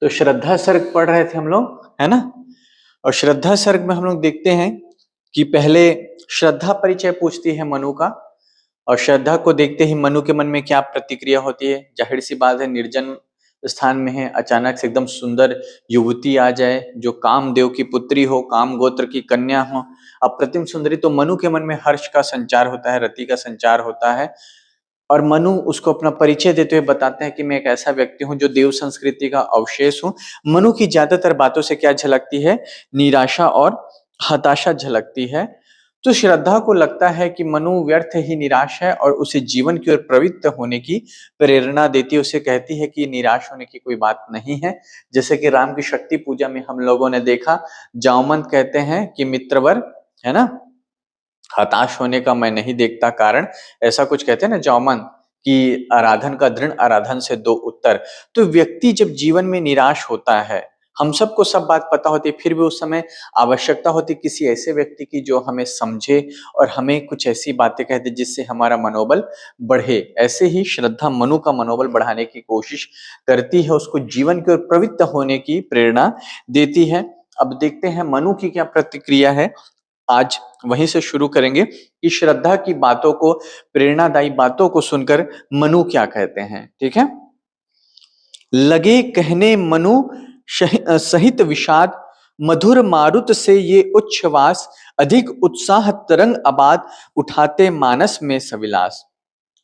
तो श्रद्धा सर्ग पढ़ रहे थे हम लोग, है ना। और श्रद्धा सर्ग में हम लोग देखते हैं कि पहले श्रद्धा परिचय पूछती है मनु का, और श्रद्धा को देखते ही मनु के मन में क्या प्रतिक्रिया होती है। जाहिर सी बात है, निर्जन स्थान में है, अचानक से एकदम सुंदर युवती आ जाए जो कामदेव की पुत्री हो, काम गोत्र की कन्या हो, अप्रतिम सुंदरी, तो मनु के मन में हर्ष का संचार होता है, रति का संचार होता है। और मनु उसको अपना परिचय देते हुए बताते हैं कि मैं एक ऐसा व्यक्ति हूं जो देव संस्कृति का अवशेष हूं। मनु की ज्यादातर बातों से क्या झलकती है? निराशा और हताशा झलकती है। तो श्रद्धा को लगता है कि मनु व्यर्थ ही निराश है और उसे जीवन की ओर प्रवृत्त होने की प्रेरणा देती है। उसे कहती है कि निराश होने की कोई बात नहीं है। जैसे कि राम की शक्ति पूजा में हम लोगों ने देखा, जामवंत कहते हैं कि मित्रवर, है ना, हताश होने का मैं नहीं देखता कारण, ऐसा कुछ कहते हैं ना जामवंत, कि आराधन का दृढ़ आराधन से दो उत्तर। तो व्यक्ति जब जीवन में निराश होता है, हम सबको सब बात पता होती है, फिर भी उस समय आवश्यकता होती किसी ऐसे व्यक्ति की जो हमें समझे और हमें कुछ ऐसी बातें कह दे जिससे हमारा मनोबल बढ़े। ऐसे ही श्रद्धा मनु का मनोबल बढ़ाने की कोशिश करती है, उसको जीवन की ओर प्रवृत्त होने की प्रेरणा देती है। अब देखते हैं मनु की क्या प्रतिक्रिया है। आज वहीं से शुरू करेंगे कि श्रद्धा की बातों को, प्रेरणादायी बातों को सुनकर मनु क्या कहते हैं। ठीक है। लगे कहने मनु सहित विषाद, मधुर मारुत से ये उच्छ्वास, अधिक उत्साह तरंग आबाद, उठाते मानस में सविलास।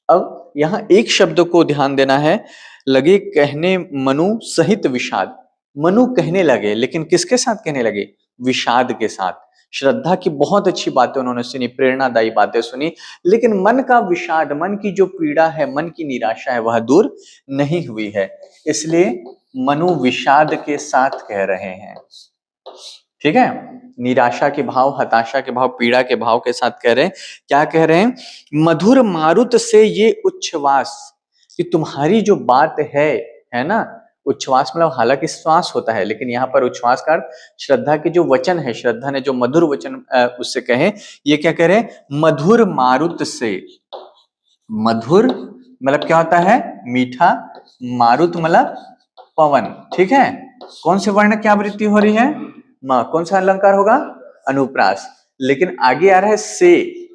अब यहां एक शब्द को ध्यान देना है, लगे कहने मनु सहित विषाद। मनु कहने लगे, लेकिन किसके साथ कहने लगे? विषाद के साथ। श्रद्धा की बहुत अच्छी बातें उन्होंने सुनी, प्रेरणादायी बातें सुनी, लेकिन मन का विषाद, मन की जो पीड़ा है, मन की निराशा है, वह दूर नहीं हुई है। इसलिए मनु विषाद के साथ कह रहे हैं। ठीक है, निराशा के भाव, हताशा के भाव, पीड़ा के भाव के साथ कह रहे हैं। क्या कह रहे हैं? मधुर मारुत से ये उच्छ्वास, कि तुम्हारी जो बात है ना, उच्छ्वास मतलब हालांकि श्वास होता है, लेकिन यहाँ पर उच्छ्वास का अर्थ श्रद्धा के जो वचन है, श्रद्धा ने जो मधुर वचन उससे कहे, ये क्या कह रहे हैं? मधुर मारुत से। मधुर मतलब क्या होता है? मीठा। मारुत मतलब पवन। ठीक है, कौन से वर्ण की आवृत्ति हो रही है? मां। कौन सा अलंकार होगा? अनुप्रास। लेकिन आगे आ रहा है से,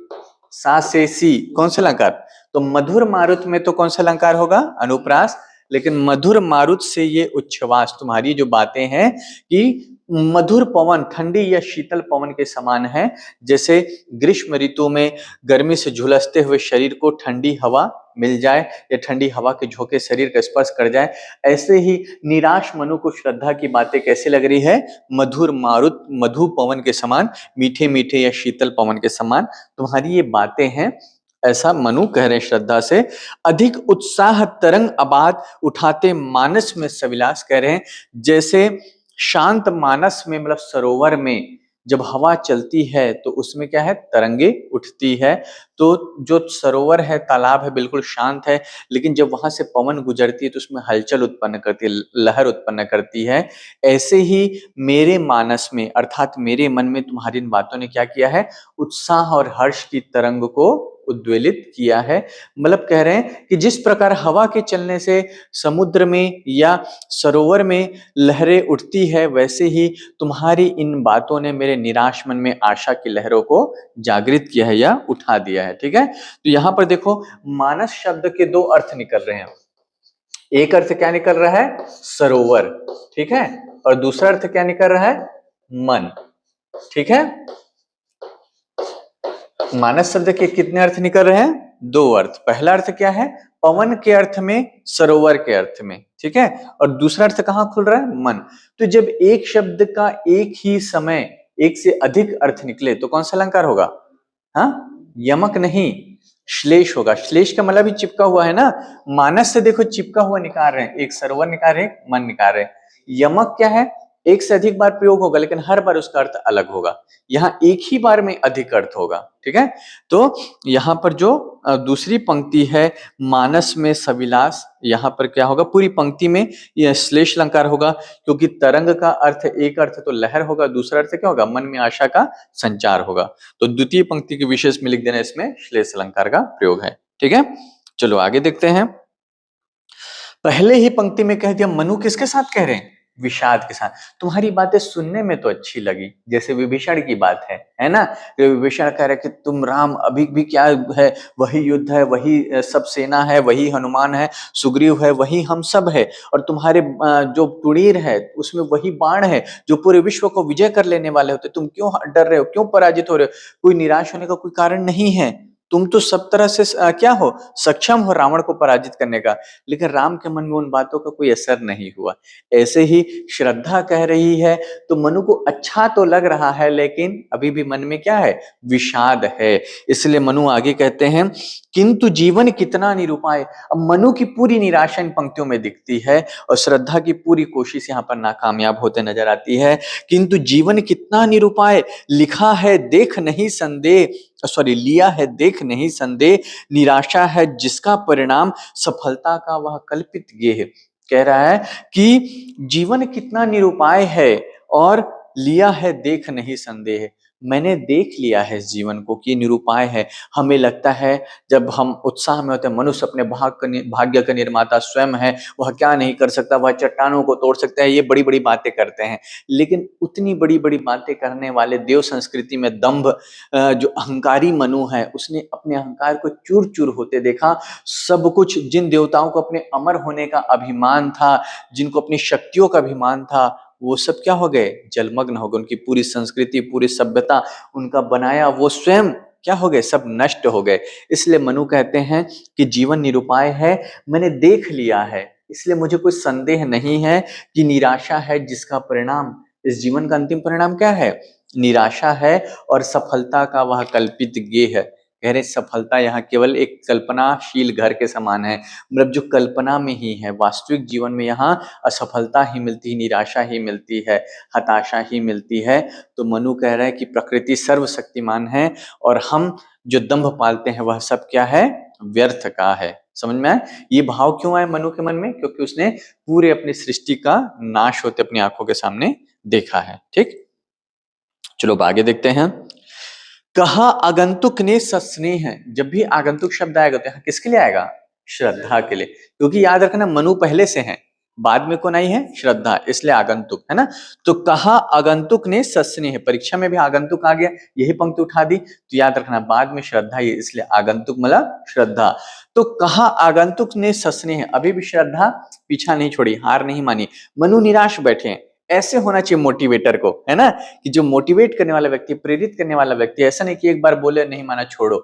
सा से सी, कौन सा अलंकार? तो मधुर मारुत में तो कौन सा अलंकार होगा? अनुप्रास। लेकिन मधुर मारुत से ये उच्छ्वास, तुम्हारी जो बातें हैं कि मधुर पवन, ठंडी या शीतल पवन के समान है। जैसे ग्रीष्म ऋतु में गर्मी से झुलसते हुए शरीर को ठंडी हवा मिल जाए या ठंडी हवा के झोंके शरीर का स्पर्श कर जाए, ऐसे ही निराश मनु को श्रद्धा की बातें कैसे लग रही है? मधुर मारुत, मधु पवन के समान, मीठे मीठे या शीतल पवन के समान तुम्हारी ये बातें हैं, ऐसा मनु कह रहे हैं श्रद्धा से। अधिक उत्साह तरंग आबाद, उठाते मानस में सविलास, कह रहे हैं जैसे शांत मानस में, मतलब सरोवर में जब हवा चलती है तो उसमें क्या है? तरंगे उठती है। तो जो सरोवर है, तालाब है, बिल्कुल शांत है, लेकिन जब वहां से पवन गुजरती है तो उसमें हलचल उत्पन्न करती है, लहर उत्पन्न करती है। ऐसे ही मेरे मानस में, अर्थात मेरे मन में तुम्हारी इन बातों ने क्या किया है? उत्साह और हर्ष की तरंग को उद्वेलित किया है। मतलब कह रहे हैं कि जिस प्रकार हवा के चलने से समुद्र में या सरोवर में लहरें उठती है, वैसे ही तुम्हारी इन बातों ने मेरे निराश मन में आशा की लहरों को जागृत किया है या उठा दिया है। ठीक है, तो यहां पर देखो, मानस शब्द के दो अर्थ निकल रहे हैं। एक अर्थ क्या निकल रहा है? सरोवर। ठीक है, और दूसरा अर्थ क्या निकल रहा है? मन। ठीक है, मानस शब्द के कितने अर्थ निकल रहे हैं? दो अर्थ। पहला अर्थ क्या है? पवन के अर्थ में, सरोवर के अर्थ में। ठीक है, और दूसरा अर्थ कहां खुल रहा है? मन। तो जब एक शब्द का एक ही समय एक से अधिक अर्थ निकले तो कौन सा अलंकार होगा? हाँ, यमक नहीं, श्लेष होगा। श्लेष का मतलब ही चिपका हुआ है ना। मानस से देखो चिपका हुआ निकाल रहे हैं, एक सरोवर निकाल रहे हैं, एक मन निकाल रहे हैं। यमक क्या है? एक से अधिक बार प्रयोग होगा, लेकिन हर बार उसका अर्थ अलग होगा। यहाँ एक ही बार में अधिक अर्थ होगा। ठीक है, तो यहाँ पर जो दूसरी पंक्ति है, मानस में सविलास, यहाँ पर क्या होगा? पूरी पंक्ति में यह श्लेष अलंकार होगा, क्योंकि तरंग का अर्थ, एक अर्थ तो लहर होगा, दूसरा अर्थ क्या होगा? मन में आशा का संचार होगा। तो द्वितीय पंक्ति के विशेष में लिख देना, इसमें श्लेष अलंकार का प्रयोग है। ठीक है, चलो आगे देखते हैं। पहले ही पंक्ति में कह दिया मनु किसके साथ कह रहे हैं? विषाद के साथ। तुम्हारी बातें सुनने में तो अच्छी लगी, जैसे विभीषण की बात है ना। विभीषण कह रहे कि तुम राम अभी भी क्या है, वही युद्ध है, वही सब सेना है, वही हनुमान है, सुग्रीव है, वही हम सब है, और तुम्हारे जो तुणीर है उसमें वही बाण है जो पूरे विश्व को विजय कर लेने वाले होते। तुम क्यों डर रहे हो, क्यों पराजित हो रहे हो? कोई निराश होने का कोई कारण नहीं है। तुम तो सब तरह से क्या हो, सक्षम हो रावण को पराजित करने का। लेकिन राम के मन में उन बातों का कोई असर नहीं हुआ। ऐसे ही श्रद्धा कह रही है तो मनु को अच्छा तो लग रहा है, लेकिन अभी भी मन में क्या है, विषाद है। इसलिए मनु आगे कहते हैं, किंतु जीवन कितना निरुपाय। अब मनु की पूरी निराशा इन पंक्तियों में दिखती है और श्रद्धा की पूरी कोशिश यहाँ पर नाकामयाब होते नजर आती है। किंतु जीवन कितना निरुपाय, लिखा है देख नहीं संदेह, सॉरी लिया है देख नहीं संदेह, निराशा है जिसका परिणाम सफलता का वह कल्पित गेह। कह रहा है कि जीवन कितना निरुपाय है और लिया है देख नहीं संदेह। मैंने देख लिया है इस जीवन को कि निरुपाय है। हमें लगता है जब हम उत्साह में होते हैं, मनुष्य अपने भाग्य का निर्माता स्वयं है, वह क्या नहीं कर सकता, वह चट्टानों को तोड़ सकता है, ये बड़ी बड़ी बातें करते हैं। लेकिन उतनी बड़ी बड़ी बातें करने वाले देव संस्कृति में दंभ, जो अहंकारी मनु है, उसने अपने अहंकार को चूर चूर होते देखा। सब कुछ, जिन देवताओं को अपने अमर होने का अभिमान था, जिनको अपनी शक्तियों का अभिमान था, वो सब क्या हो गए, जलमग्न हो गए। उनकी पूरी संस्कृति, पूरी सभ्यता, उनका बनाया वो स्वयं क्या हो गए, सब नष्ट हो गए। इसलिए मनु कहते हैं कि जीवन निरुपाय है, मैंने देख लिया है, इसलिए मुझे कोई संदेह नहीं है कि निराशा है जिसका परिणाम, इस जीवन का अंतिम परिणाम क्या है, निराशा है, और सफलता का वह कल्पित गेह है। कह रहे सफलता यहाँ केवल एक कल्पनाशील घर के समान है, मतलब जो कल्पना में ही है, वास्तविक जीवन में यहाँ असफलता ही मिलती है, निराशा ही मिलती है, हताशा ही मिलती है। तो मनु कह रहा है कि प्रकृति सर्वशक्तिमान है और हम जो दंभ पालते हैं वह सब क्या है, व्यर्थ का है। समझ में आए? ये भाव क्यों आए मनु के मन में? क्योंकि उसने पूरे अपनी सृष्टि का नाश होते अपनी आंखों के सामने देखा है। ठीक, चलो आगे देखते हैं। कहा आगंतुक ने सस्नेह है। जब भी आगंतुक शब्द आएगा तो यहाँ किसके लिए आएगा, श्रद्धा के लिए। क्योंकि याद रखना मनु पहले से है, बाद में कौन आई है, श्रद्धा, इसलिए आगंतुक है ना। तो कहा आगंतुक ने सस्नेह, परीक्षा में भी आगंतुक आ गया, यही पंक्ति उठा दी, तो याद रखना बाद में श्रद्धा, ये इसलिए आगंतुक मतलब श्रद्धा। तो कहा आगंतुक ने सस्नेह, अभी भी श्रद्धा पीछा नहीं छोड़ी, हार नहीं मानी। मनु निराश बैठे हैं। ऐसे होना चाहिए मोटिवेटर को, है ना, कि जो मोटिवेट करने वाला व्यक्ति, प्रेरित करने वाला व्यक्ति, ऐसा नहीं कि एक बार बोले नहीं माना छोड़ो।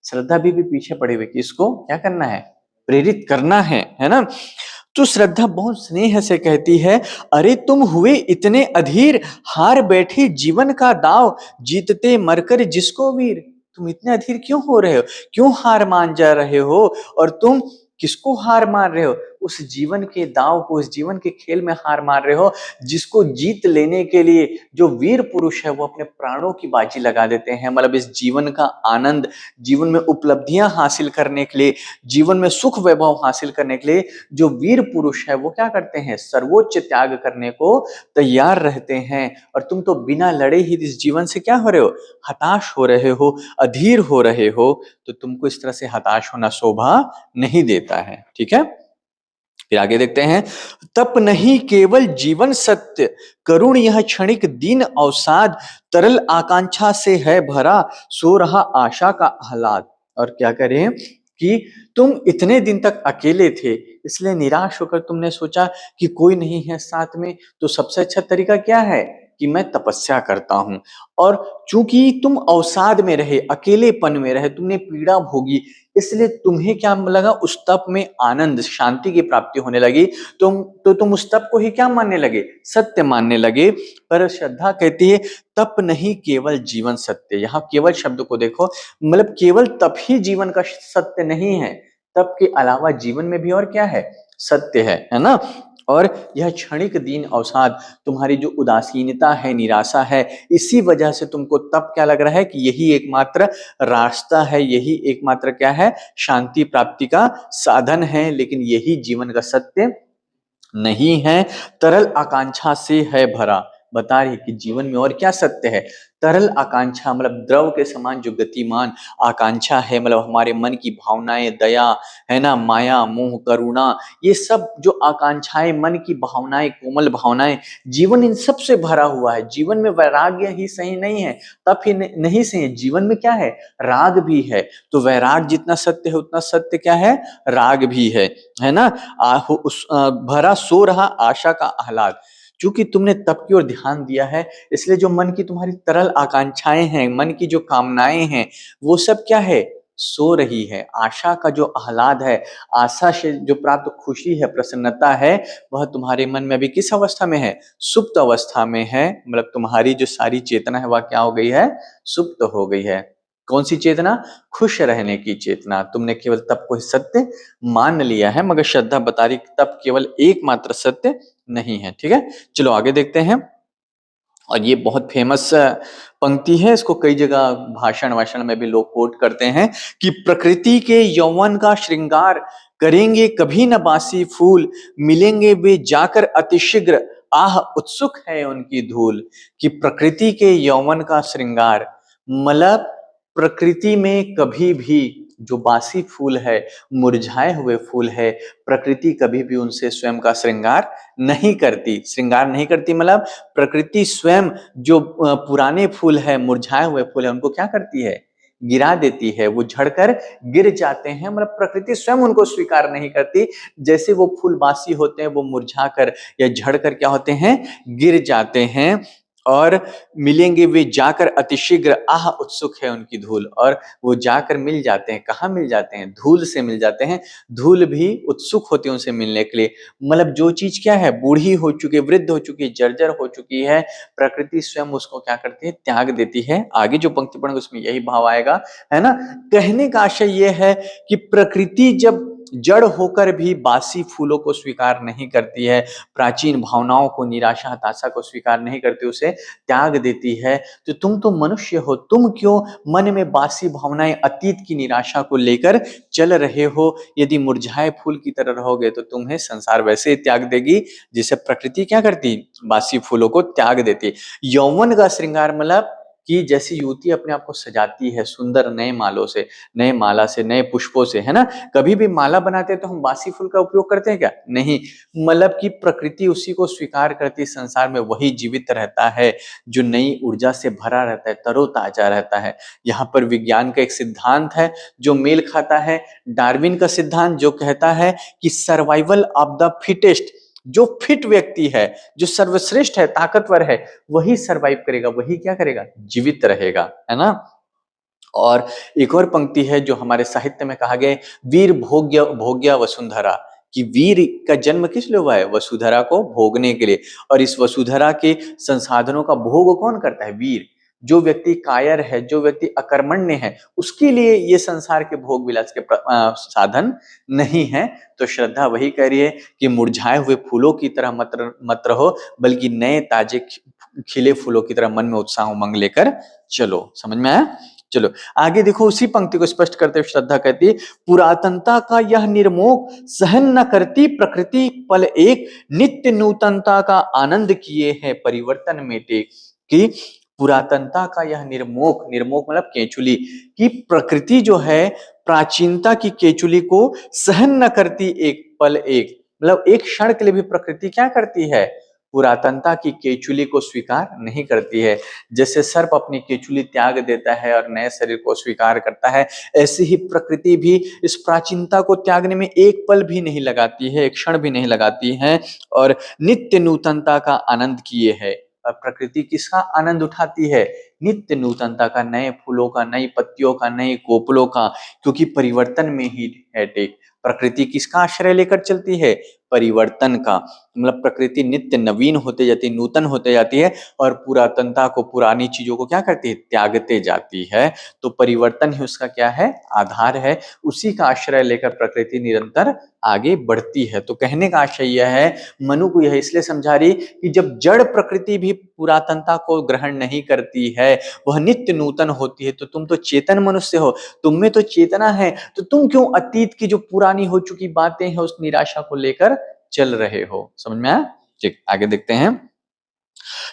श्रद्धा भी पीछे पड़ी हुई कि इसको क्या करना है, प्रेरित करना है ना। तो श्रद्धा बहुत स्नेह से कहती है, अरे तुम हुए इतने अधीर, हार बैठे जीवन का दाव, जीतते मरकर जिसको वीर। तुम इतने अधीर क्यों हो रहे हो, क्यों हार मान जा रहे हो, और तुम किसको हार मान रहे हो, उस जीवन के दाव को, उस जीवन के खेल में हार मान रहे हो जिसको जीत लेने के लिए जो वीर पुरुष है वो अपने प्राणों की बाजी लगा देते हैं। मतलब इस जीवन का आनंद, जीवन में उपलब्धियां हासिल करने के लिए, जीवन में सुख वैभव हासिल करने के लिए जो वीर पुरुष है वो क्या करते हैं, सर्वोच्च त्याग करने को तैयार रहते हैं। और तुम तो बिना लड़े ही इस जीवन से क्या हो रहे हो, हताश हो रहे हो, अधीर हो रहे हो। तो तुमको इस तरह से हताश होना शोभा नहीं देता है। ठीक है, फिर आगे देखते हैं। तप नहीं केवल जीवन सत्य, करुण यह क्षणिक दीन अवसाद, तरल आकांक्षा से है भरा, सो रहा आशा का आह्लाद। और क्या करें कि तुम इतने दिन तक अकेले थे, इसलिए निराश होकर तुमने सोचा कि कोई नहीं है साथ में, तो सबसे अच्छा तरीका क्या है कि मैं तपस्या करता हूं। और चूंकि तुम अवसाद में रहे, अकेलेपन में रहे, तुमने पीड़ा भोगी, इसलिए तुम्हें क्या लगा, उस तप में आनंद, शांति की प्राप्ति होने लगी। तुम उस तप को ही क्या मानने लगे, सत्य मानने लगे। पर श्रद्धा कहती है तप नहीं केवल जीवन सत्य। यहाँ केवल शब्द को देखो, मतलब केवल तप ही जीवन का सत्य नहीं है, तप के अलावा जीवन में भी और क्या है, सत्य है ना। और यह क्षणिक दीन अवसाद, तुम्हारी जो उदासीनता है, निराशा है, इसी वजह से तुमको तब क्या लग रहा है कि यही एकमात्र रास्ता है, यही एकमात्र क्या है, शांति प्राप्ति का साधन है। लेकिन यही जीवन का सत्य नहीं है। तरल आकांक्षा से है भरा, बता रही है कि जीवन में और क्या सत्य है। तरल आकांक्षा मतलब द्रव के समान जो गतिमान आकांक्षा है, मतलब हमारे मन की भावनाएं, दया है ना, माया, मोह, करुणा, ये सब जो आकांक्षाएं, मन की भावनाएं, कोमल भावनाएं, जीवन इन सब से भरा हुआ है। जीवन में वैराग्य ही सही नहीं है, तप ही नहीं सही है, जीवन में क्या है, राग भी है। तो वैराग जितना सत्य है उतना सत्य क्या है, राग भी है ना। भरा सो रहा आशा का आह्लाद, चूंकि तुमने तप की ओर ध्यान दिया है, इसलिए जो मन की तुम्हारी तरल आकांक्षाएं हैं, मन की जो कामनाएं हैं, वो सब क्या है, सो रही है। आशा का जो आह्लाद है, आशा से जो प्राप्त खुशी है, प्रसन्नता है, वह तुम्हारे मन में अभी किस अवस्था में है, सुप्त अवस्था में है। मतलब तुम्हारी जो सारी चेतना है वह क्या हो गई है, सुप्त हो गई है। कौन सी चेतना, खुश रहने की चेतना। तुमने केवल तप को ही सत्य मान लिया है, मगर श्रद्धा बता रही तप केवल एकमात्र सत्य नहीं है। ठीक है, चलो आगे देखते हैं। और ये बहुत फेमस पंक्ति है, इसको कई जगह भाषण वाषण में भी लोग कोट करते हैं कि प्रकृति के यौवन का श्रृंगार करेंगे कभी न बासी फूल, मिलेंगे वे जाकर अतिशीघ्र, आह उत्सुक है उनकी धूल। कि प्रकृति के यौवन का श्रृंगार मतलब प्रकृति में कभी भी जो बासी फूल है, मुरझाए हुए फूल है, प्रकृति कभी भी उनसे स्वयं का श्रृंगार नहीं करती। श्रृंगार नहीं करती मतलब प्रकृति स्वयं जो पुराने फूल है, मुरझाए हुए फूल है, उनको क्या करती है, गिरा देती है। वो झड़कर गिर जाते हैं, मतलब प्रकृति स्वयं उनको स्वीकार नहीं करती। जैसे वो फूल बासी होते हैं, वो मुरझाकर या झड़कर क्या होते हैं, गिर जाते हैं। और मिलेंगे वे जाकर अतिशीघ्र, आह उत्सुक है उनकी धूल। और वो जाकर मिल जाते हैं, कहाँ मिल जाते हैं, धूल से मिल जाते हैं। धूल भी उत्सुक होती है उनसे मिलने के लिए। मतलब जो चीज क्या है, बूढ़ी हो चुकी है, वृद्ध हो चुकी है, जर्जर हो चुकी है, प्रकृति स्वयं उसको क्या करती है, त्याग देती है। आगे जो पंक्ति पढ़ेंगे उसमें यही भाव आएगा, है ना। कहने का आशय यह है कि प्रकृति जब जड़ होकर भी बासी फूलों को स्वीकार नहीं करती है, प्राचीन भावनाओं को, निराशा हताशा को स्वीकार नहीं करती, उसे त्याग देती है, तो तुम तो मनुष्य हो, तुम क्यों मन में बासी भावनाएं, अतीत की निराशा को लेकर चल रहे हो। यदि मुरझाए फूल की तरह रहोगे तो तुम्हें संसार वैसे ही त्याग देगी जिसे प्रकृति क्या करती, बासी फूलों को त्याग देती। यौवन का श्रृंगार मतलब कि जैसी युवती अपने आप को सजाती है सुंदर नए मालों से, नए माला से, नए पुष्पों से, है ना। कभी भी माला बनाते हैं तो हम बासी फूल का उपयोग करते हैं क्या, नहीं। मतलब कि प्रकृति उसी को स्वीकार करती, संसार में वही जीवित रहता है जो नई ऊर्जा से भरा रहता है, तरोताजा रहता है। यहाँ पर विज्ञान का एक सिद्धांत है जो मेल खाता है, डार्विन का सिद्धांत जो कहता है कि सर्वाइवल ऑफ द फिटेस्ट। जो फिट व्यक्ति है, जो सर्वश्रेष्ठ है, ताकतवर है, वही सरवाइव करेगा, वही क्या करेगा, जीवित रहेगा, है ना। और एक और पंक्ति है जो हमारे साहित्य में कहा गया, वीर भोग्य भोग्या वसुंधरा, कि वीर का जन्म किस लिए हुआ है, वसुधरा को भोगने के लिए। और इस वसुधरा के संसाधनों का भोग कौन करता है, वीर। जो व्यक्ति कायर है, जो व्यक्ति अकर्मण्य है, उसके लिए ये संसार के भोग विलास के साधन नहीं है। तो श्रद्धा वही कह रही है कि मुरझाए हुए फूलों की तरह मत रहो, बल्कि नए ताजे खिले फूलों की तरह मन में उत्साह उमंग लेकर चलो। समझ में आया। चलो आगे देखो, उसी पंक्ति को स्पष्ट करते हुए श्रद्धा कहती है, पुरातनता का यह निर्मोह सहन न करती प्रकृति पल एक, नित्य नूतनता का आनंद किए है परिवर्तन में टेक। कि पुरातनता का यह निर्मोह, निर्मोह मतलब केचुली, कि प्रकृति जो है प्राचीनता की केचुली को सहन न करती एक पल एक, मतलब एक क्षण के लिए भी प्रकृति क्या करती है, पुरातनता की केचुली को स्वीकार नहीं करती है। जैसे सर्प अपनी केचुली त्याग देता है और नए शरीर को स्वीकार करता है, ऐसे ही प्रकृति भी इस प्राचीनता को त्यागने में एक पल भी नहीं लगाती है, एक क्षण भी नहीं लगाती है, और नित्य नूतनता का आनंद किए है। और प्रकृति किसका आनंद उठाती है, नित्य नूतनता का, नए फूलों का, नई पत्तियों का, नए कोपलों का, क्योंकि परिवर्तन में ही है टेक। प्रकृति किसका आश्रय लेकर चलती है, परिवर्तन का। मतलब प्रकृति नित्य नवीन होते जाती, नूतन होते जाती है, और पुरातनता को, पुरानी चीजों को क्या करती है, त्यागते जाती है। तो परिवर्तन ही उसका क्या है, आधार है। उसी का आश्रय लेकर प्रकृति निरंतर आगे बढ़ती है। तो कहने का आशय यह है, मनु को यह इसलिए समझा रही कि जब जड़ प्रकृति भी पुरातनता को ग्रहण नहीं करती है, वह नित्य नूतन होती है, तो तुम तो चेतन मनुष्य हो, तुम में तो चेतना है, तो तुम क्यों अतीत की जो पुरानी हो चुकी बातें हैं उस निराशा को लेकर चल रहे हो। समझ में आया। ठीक, आगे देखते हैं।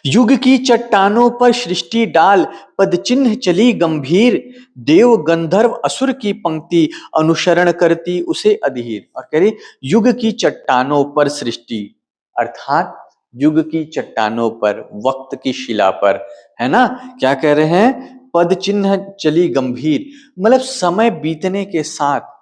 युग की चट्टानों पर सृष्टि डाल, पद चिन्ह चली गंभीर, देव गंधर्व असुर की पंक्ति अनुसरण करती उसे अधीर। और कह रही युग की चट्टानों पर सृष्टि, अर्थात युग की चट्टानों पर, वक्त की शिला पर, है ना, क्या कह रहे हैं, पद चिन्ह चली गंभीर, मतलब समय बीतने के साथ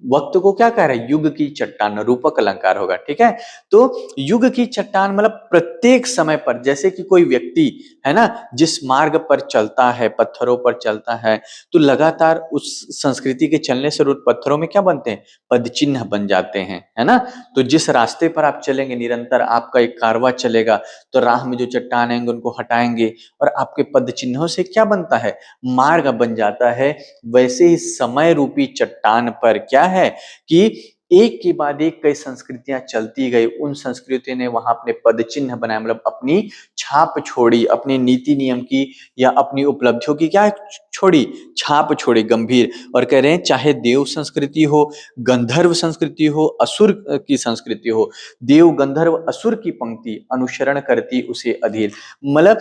वक्त को क्या कह रहे हैं, युग की चट्टान, रूपक अलंकार होगा, ठीक है। तो युग की चट्टान मतलब प्रत्येक समय पर, जैसे कि कोई व्यक्ति है ना जिस मार्ग पर चलता है, पत्थरों पर चलता है, तो लगातार उस संस्कृति के चलने से उन पत्थरों में क्या बनते हैं, पद चिन्ह बन जाते हैं, है ना। तो जिस रास्ते पर आप चलेंगे, निरंतर आपका एक कारवां चलेगा, तो राह में जो चट्टान आएंगे उनको हटाएंगे और आपके पद चिन्हों से क्या बनता है, मार्ग बन जाता है। वैसे ही समय रूपी चट्टान पर क्या है कि एक के बाद एक कई संस्कृतियां चलती गई, उन संस्कृतियों ने वहां अपने पद चिन्ह बनाए, मतलब अपनी छाप छोड़ी, अपने नीति नियम की या अपनी उपलब्धियों की क्या छोड़ी, छाप छोड़ी गंभीर। और कह रहे हैं चाहे देव संस्कृति हो, गंधर्व संस्कृति हो, असुर की संस्कृति हो, देव गंधर्व असुर की पंक्ति अनुसरण करती उसे अधीर। मतलब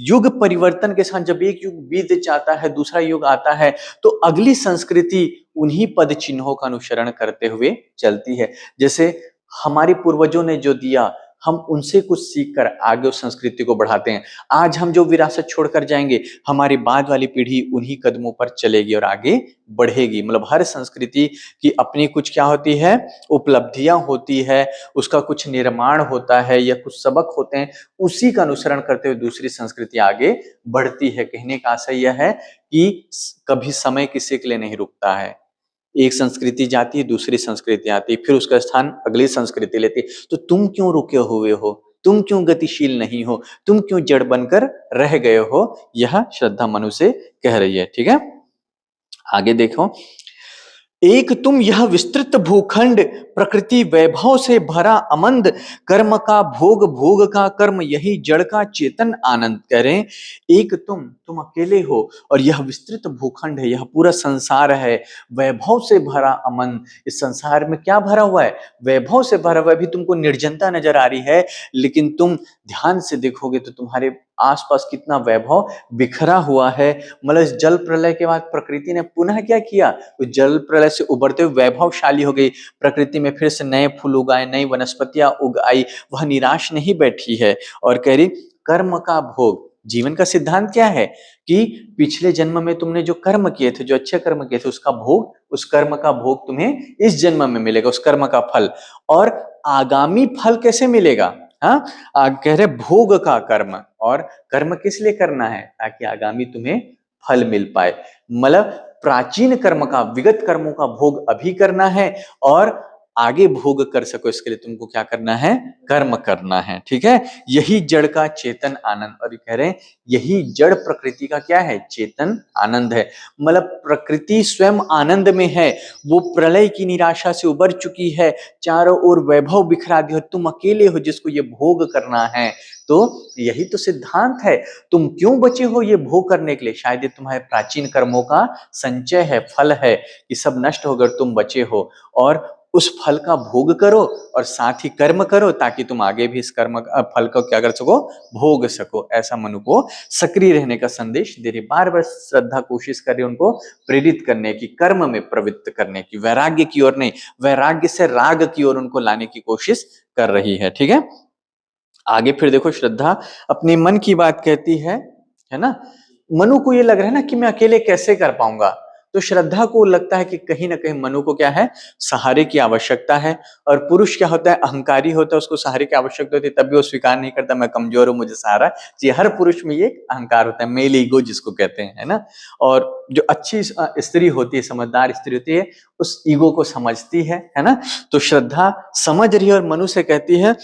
युग परिवर्तन के साथ जब एक युग बीत जाता है, दूसरा युग आता है, तो अगली संस्कृति उन्हीं पद चिन्हों का अनुसरण करते हुए चलती है। जैसे हमारे पूर्वजों ने जो दिया, हम उनसे कुछ सीखकर आगे उस संस्कृति को बढ़ाते हैं। आज हम जो विरासत छोड़कर जाएंगे, हमारी बाद वाली पीढ़ी उन्हीं कदमों पर चलेगी और आगे बढ़ेगी। मतलब हर संस्कृति की अपनी कुछ क्या होती है, उपलब्धियां होती है, उसका कुछ निर्माण होता है या कुछ सबक होते हैं, उसी का अनुसरण करते हुए दूसरी संस्कृति आगे बढ़ती है। कहने का आशय यह है कि कभी समय किसी के लिए नहीं रुकता है, एक संस्कृति जाती है, दूसरी संस्कृति आती है, फिर उसका स्थान अगली संस्कृति लेती है। तो तुम क्यों रुके हुए हो, तुम क्यों गतिशील नहीं हो, तुम क्यों जड़ बनकर रह गए हो, यह श्रद्धा मनु से कह रही है, ठीक है। आगे देखो, एक तुम यह विस्तृत भूखंड, प्रकृति वैभव से भरा अमंद, कर्म का भोग, भोग का कर्म, यही जड़ का चेतन आनंद। कह रहे हैं एक तुम अकेले हो और यह विस्तृत भूखंड है, यह पूरा संसार है, वैभव से भरा अमंद। इस संसार में क्या भरा हुआ है, वैभव से भरा हुआ है। अभी तुमको निर्जनता नजर आ रही है, लेकिन तुम ध्यान से देखोगे तो तुम्हारे आसपास कितना वैभव बिखरा हुआ है। मतलब जल प्रलय के बाद प्रकृति ने पुनः क्या किया, जल प्रलय से उभरते हुए वैभवशाली हो गई प्रकृति में, फिर से नए फूल उगाए, नई वनस्पतियां उग आई, वह निराश नहीं बैठी है। और कह रही कर्म का भोग, जीवन का सिद्धांत क्या है कि पिछले जन्म में तुमने जो कर्म किए थे, जो अच्छे कर्म किए थे, उसका भोग, उस कर्म का भोग तुम्हें इस जन्म में मिलेगा, उस कर्म का फल। और आगामी फल कैसे मिलेगा, हाँ, कह रहे भोग का कर्म। और कर्म किस लिए करना है, ताकि आगामी तुम्हें फल मिल पाए। मतलब प्राचीन कर्म का, विगत कर्मों का भोग अभी करना है और आगे भोग कर सको, इसके लिए तुमको क्या करना है, कर्म करना है, ठीक है। यही जड़ का चेतन आनंद। और कह रहे हैं यही जड़ प्रकृति का क्या है, चेतन आनंद है। मतलब प्रकृति स्वयं आनंद में है, वो प्रलय की निराशा से उबर चुकी है, चारों ओर वैभव बिखरा दिया, तुम अकेले हो जिसको ये भोग करना है। तो यही तो सिद्धांत है, तुम क्यों बचे हो ये भोग करने के लिए, शायद ये तुम्हारे प्राचीन कर्मों का संचय है, फल है कि सब नष्ट होकर तुम बचे हो। और उस फल का भोग करो और साथ ही कर्म करो, ताकि तुम आगे भी इस कर्म फल को क्या कर सको, भोग सको। ऐसा मनु को सक्रिय रहने का संदेश दे रही। बार बार श्रद्धा कोशिश कर रही उनको प्रेरित करने की, कर्म में प्रवृत्त करने की, वैराग्य की ओर नहीं, वैराग्य से राग की ओर उनको लाने की कोशिश कर रही है, ठीक है। आगे फिर देखो, श्रद्धा अपने मन की बात कहती है ना। मनु को ये लग रहा है ना कि मैं अकेले कैसे कर पाऊंगा, तो श्रद्धा को लगता है कि कहीं ना कहीं मनु को क्या है, सहारे की आवश्यकता है। और पुरुष क्या होता है, अहंकारी होता है, उसको सहारे की आवश्यकता होती है, तब भी वो स्वीकार नहीं करता, मैं कमजोर हूं, मुझे सहारा चाहिए। हर पुरुष में ये अहंकार होता है, मेल ईगो जिसको कहते हैं, है ना। और जो अच्छी स्त्री होती है, समझदार स्त्री होती है, उस ईगो को समझती है ना। तो श्रद्धा समझ रही है और मनु से कहती है,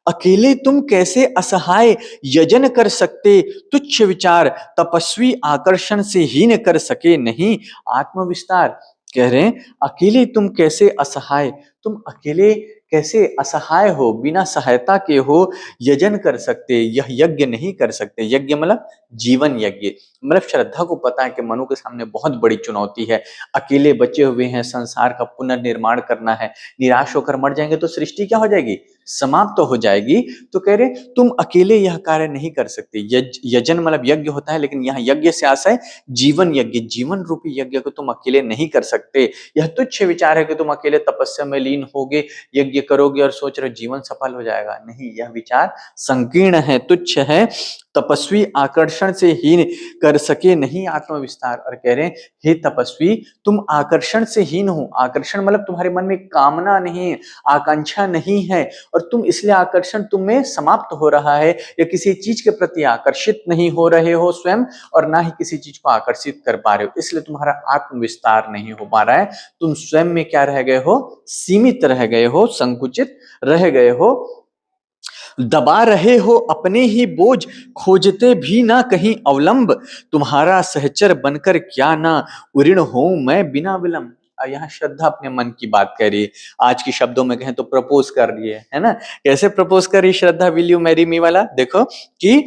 अकेले तुम कैसे असहाय यजन कर सकते, तुच्छ विचार तपस्वी आकर्षण से हीन कर सके नहीं आत्मविस्तार। कह रहे हैं अकेले तुम कैसे असहाय, तुम अकेले कैसे असहाय हो, बिना सहायता के हो यजन कर सकते, यह यज्ञ नहीं कर सकते। यज्ञ मतलब जीवन यज्ञ। मतलब श्रद्धा को पता है कि मनु के सामने बहुत बड़ी चुनौती है, अकेले बचे हुए हैं, संसार का पुनर्निर्माण करना है, निराश होकर मर जाएंगे तो सृष्टि क्या हो जाएगी, समाप्त तो हो जाएगी। तो कह रहे तुम अकेले यह कार्य नहीं कर सकते। यजन मतलब यज्ञ होता है, लेकिन यहाँ यज्ञ से आशय जीवन यज्ञ, जीवन रूपी यज्ञ को तुम अकेले नहीं कर सकते। यह तुच्छ विचार है कि तुम अकेले तपस्या में लीन होगे, यज्ञ करोगे और सोच रहे जीवन सफल हो जाएगा। नहीं, यह विचार संकीर्ण है, तुच्छ है। तपस्वी आकर्षण से हीन कर सके नहीं आत्मविस्तार। और कह रहे हैं हे तपस्वी, तुम आकर्षण से हीन हो। आकर्षण मतलब तुम्हारे मन में कामना नहीं, आकांक्षा नहीं है, और तुम इसलिए आकर्षण तुम में समाप्त हो रहा है, या किसी चीज के प्रति आकर्षित नहीं हो रहे हो स्वयं, और ना ही किसी चीज को आकर्षित कर पा रहे हो, इसलिए तुम्हारा आत्मविस्तार नहीं हो पा रहा है। तुम स्वयं में क्या रह गए हो? सीमित रह गए हो, संकुचित रह गए हो, दबा रहे हो अपने ही बोझ, खोजते भी ना कहीं अवलंब। तुम्हारा सहचर बनकर क्या ना उऋण हो मैं बिना विलंब। यहाँ श्रद्धा अपने मन की बात कह रही है। आज की शब्दों में कहें तो प्रपोज कर रही है ना। कैसे प्रपोज कर रही श्रद्धा? विल यू मैरी मी वाला देखो कि